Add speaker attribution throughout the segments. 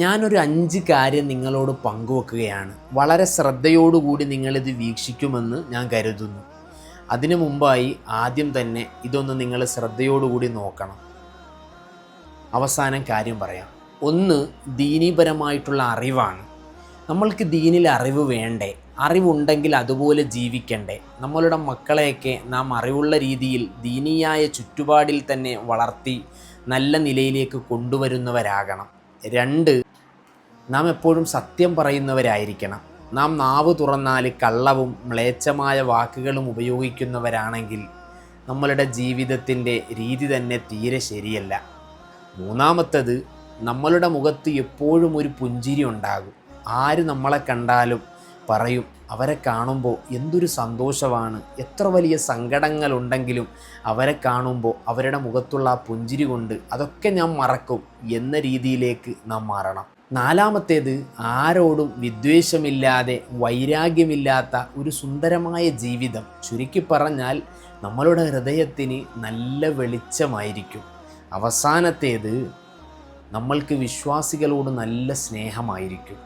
Speaker 1: ഞാനൊരു 5 കാര്യം നിങ്ങളോട് പങ്കുവെക്കുകയാണ്. വളരെ ശ്രദ്ധയോടുകൂടി നിങ്ങളിത് വീക്ഷിക്കുമെന്ന് ഞാൻ കരുതുന്നു. അതിനു മുമ്പായി ആദ്യം തന്നെ ഇതൊന്ന് നിങ്ങൾ ശ്രദ്ധയോടുകൂടി നോക്കണം. അവസാനം കാര്യം പറയാം. ഒന്ന്, ദീനീപരമായിട്ടുള്ള അറിവാണ്. നമ്മൾക്ക് ദീനിൽ അറിവ് വേണ്ടേ? അറിവുണ്ടെങ്കിൽ അതുപോലെ ജീവിക്കണ്ടേ? നമ്മളുടെ മക്കളെയൊക്കെ നാം അറിവുള്ള രീതിയിൽ ദീനീയായ ചുറ്റുപാടിൽ തന്നെ വളർത്തി നല്ല നിലയിലേക്ക് കൊണ്ടുവരുന്നവരാകണം. 2, നാം എപ്പോഴും സത്യം പറയുന്നവരായിരിക്കണം. നാം നാവ് തുറന്നാൽ കള്ളവും മ്ലേച്ഛമായ വാക്കുകളും ഉപയോഗിക്കുന്നവരാണെങ്കിൽ നമ്മളുടെ ജീവിതത്തിൻ്റെ രീതി തന്നെ തീരെ ശരിയല്ല. 3, നമ്മളുടെ മുഖത്ത് എപ്പോഴും ഒരു പുഞ്ചിരി ഉണ്ടാകും. ആര് നമ്മളെ കണ്ടാലും പറയും, അവരെ കാണുമ്പോൾ എന്തൊരു സന്തോഷമാണ്, എത്ര വലിയ സങ്കടങ്ങളുണ്ടെങ്കിലും അവരെ കാണുമ്പോൾ അവരുടെ മുഖത്തുള്ള ആ പുഞ്ചിരി കൊണ്ട് അതൊക്കെ ഞാൻ മറക്കും എന്ന രീതിയിലേക്ക് നാം മാറണം. 4, ആരോടും വിദ്വേഷമില്ലാതെ വൈരാഗ്യമില്ലാത്ത ഒരു സുന്ദരമായ ജീവിതം. ചുരുക്കി പറഞ്ഞാൽ നമ്മളുടെ ഹൃദയത്തിന് നല്ല വെളിച്ചമായിരിക്കും. അവസാനത്തേത്, നമ്മൾക്ക് വിശ്വാസികളോട് നല്ല സ്നേഹമായിരിക്കും.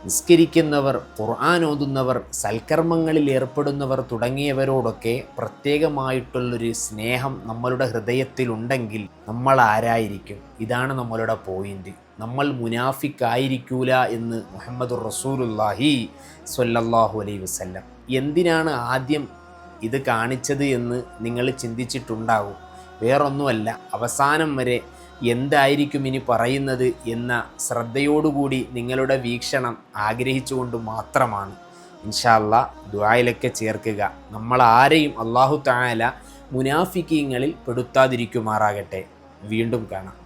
Speaker 1: നിസ്കരിക്കുന്നവർ, ഖുർആൻ ഓതുന്നവർ, സൽക്കർമ്മങ്ങളിൽ ഏർപ്പെടുന്നവർ തുടങ്ങിയവരോടൊക്കെ പ്രത്യേകമായിട്ടുള്ളൊരു സ്നേഹം നമ്മളുടെ ഹൃദയത്തിലുണ്ടെങ്കിൽ നമ്മൾ ആരായിരിക്കും? ഇതാണ് നമ്മളുടെ പോയിൻ്റ്. നമ്മൾ മുനാഫിക്കായിരിക്കൂല എന്ന് മുഹമ്മദുർ റസൂലുള്ളാഹി സ്വല്ലല്ലാഹു അലൈഹി വസല്ലം. എന്തിനാണ് ആദ്യം ഇത് കാണിച്ചത് എന്ന് നിങ്ങൾ ചിന്തിച്ചിട്ടുണ്ടാകും. വേറൊന്നുമല്ല, അവസാനം വരെ എന്തായിരിക്കും ഇനി പറയുന്നത് എന്ന ശ്രദ്ധയോടുകൂടി നിങ്ങളുടെ വീക്ഷണം ആഗ്രഹിച്ചുകൊണ്ട് മാത്രമാണ്. ഇൻഷാ അല്ലാഹ് ദുആയിലൊക്കെ ചേർക്കുക. നമ്മൾ ആരെയും അല്ലാഹു തആല മുനാഫിക്കീങ്ങളിൽ പെടുത്താതിരിക്കുമാറാകട്ടെ. വീണ്ടും കാണാം.